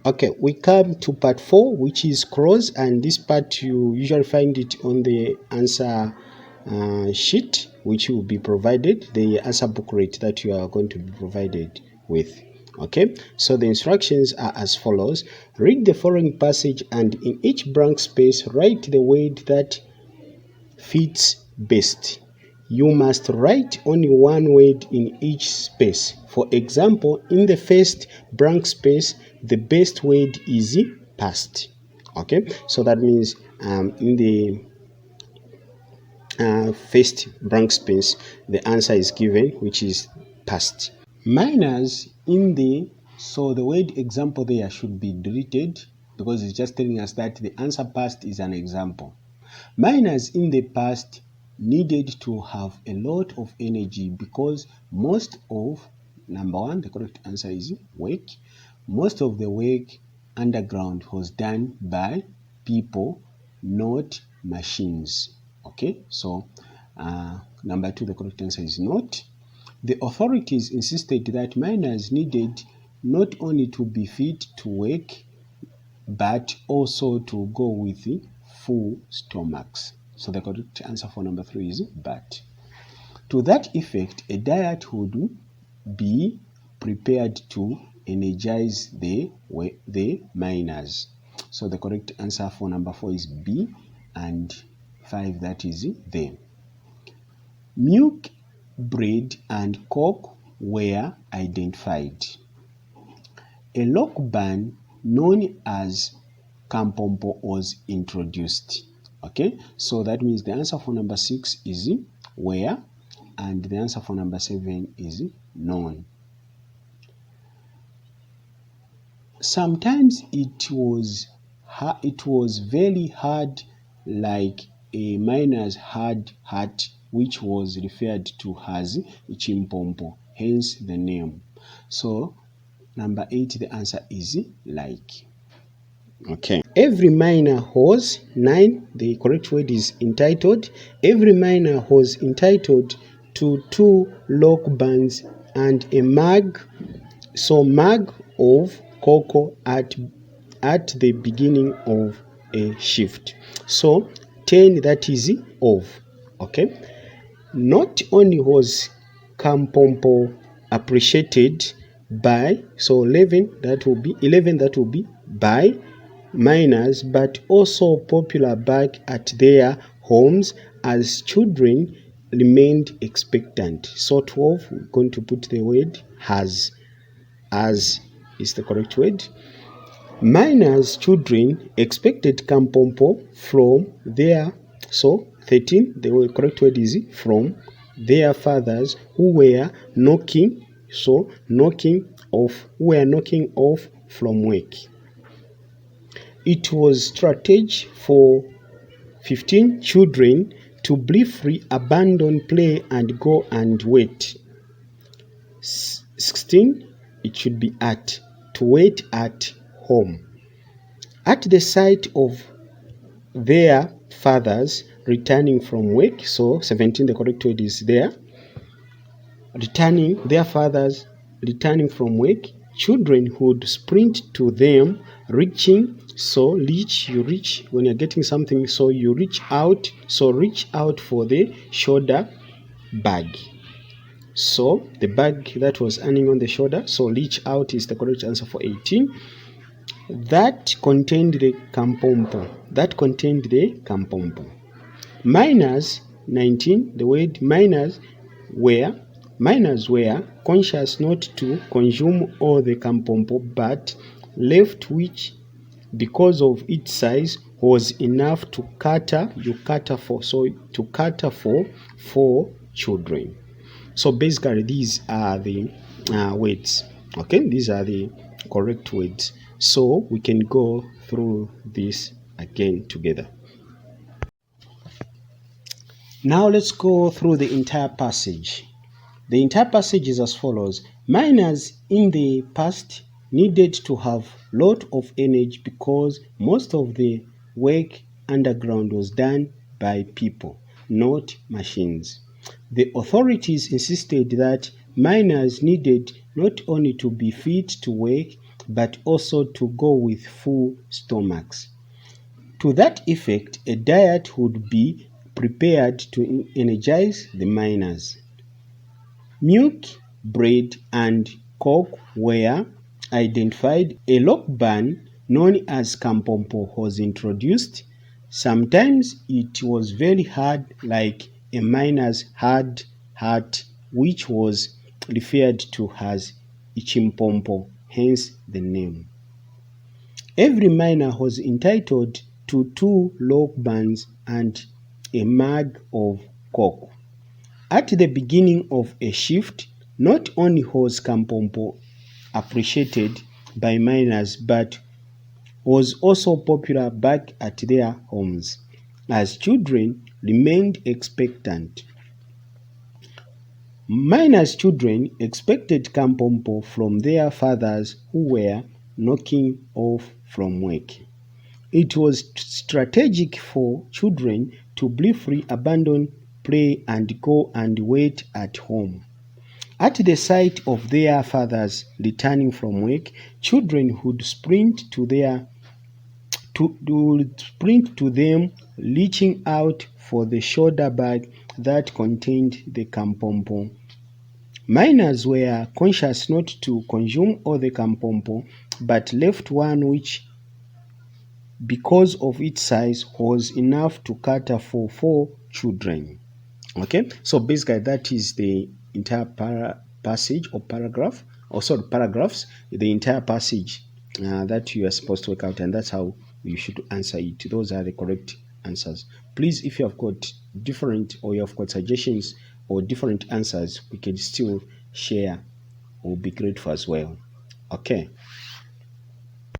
Okay, we come to part 4, which is cloze, and this part you usually find it on the answer sheet, which will be provided, the answer booklet that you are going to be provided with. Okay, so the instructions are as follows. Read the following passage and in each blank space write the word that fits best. You must write only one word in each space. For example, in the first blank space, the best word is past. Okay, so that means in the first blank space, the answer is given, which is past. Minus in the, so the word example there should be deleted because it's just telling us that the answer past is an example. Miners in the past needed to have a lot of energy because most of, number one, the correct answer is work. Most of the work underground was done by people, not machines. Okay, so number two, the correct answer is not. The authorities insisted that miners needed not only to be fit to work, but also to go with full stomachs. So the correct answer for number 3 is but. To that effect, a diet would be prepared to energize the miners. So the correct answer for number 4 is B, and 5, that is the. Milk, bread, and coke were identified. A lock band known as Kampompo was introduced. Okay, so that means the answer for number 6 is where, and the answer for number 7 is known. Sometimes it was very hard, like a miner's hard hat, which was referred to as Chimpompo, hence the name. So number 8, the answer is like. Okay. Every miner has 9. The correct word is entitled. Every miner was entitled to 2 lock bands and a mug. So mug of cocoa at the beginning of a shift. So 10, that is of. Okay. Not only was Kampompo appreciated by, so 11, that will be by miners, but also popular back at their homes as children remained expectant. So 12, we're going to put the word has. As is the correct word. Miners' children expected Kampompo from their, so 13, the correct word is from their fathers who were knocking, so knocking off from work. It was strategy for 15 children to briefly abandon play and go and wait. 16, it should be to wait at home. At the sight of their fathers returning from work, so 17, the correct word is there. Their fathers returning from work, children would sprint to them, reaching, so reach, you reach when you're getting something, so you reach out, so reach out for the shoulder bag. So the bag that was hanging on the shoulder, so reach out is the correct answer for 18. That contained the Kampompo. Miners, 19, the word miners were conscious not to consume all the Kampompo, but left which, because of its size, was enough to cater for 4 children. So basically these are the words. Okay, these are the correct words. So we can go through this again together. Now let's go through the entire passage. The entire passage is as follows. Miners in the past needed to have a lot of energy because most of the work underground was done by people, not machines. The authorities insisted that miners needed not only to be fit to work, but also to go with full stomachs. To that effect, a diet would be prepared to energize the miners. Milk, bread, and coke were identified. A log bun known as kampompo was introduced. Sometimes it was very hard, like a miner's hard hat, which was referred to as ichimpompo, hence the name. Every miner was entitled to 2 log buns and a mug of coke. At the beginning of a shift, not only was kampompo appreciated by miners but was also popular back at their homes, as children remained expectant. Miners' children expected kampompo from their fathers who were knocking off from work. It was strategic for children to briefly abandon play and go and wait at home. At the sight of their fathers returning from work, children would sprint to them, reaching out for the shoulder bag that contained the kampompo. Miners were conscious not to consume all the kampompo, but left one which, because of its size, was enough to cater for 4 children. Okay, so basically that is the entire passage or paragraph, or sorry, paragraphs, the entire passage that you are supposed to work out, and that's how you should answer it. Those are the correct answers. Please, if you have got different, or you have got suggestions or different answers, we can still share. We'll be grateful as well. Okay.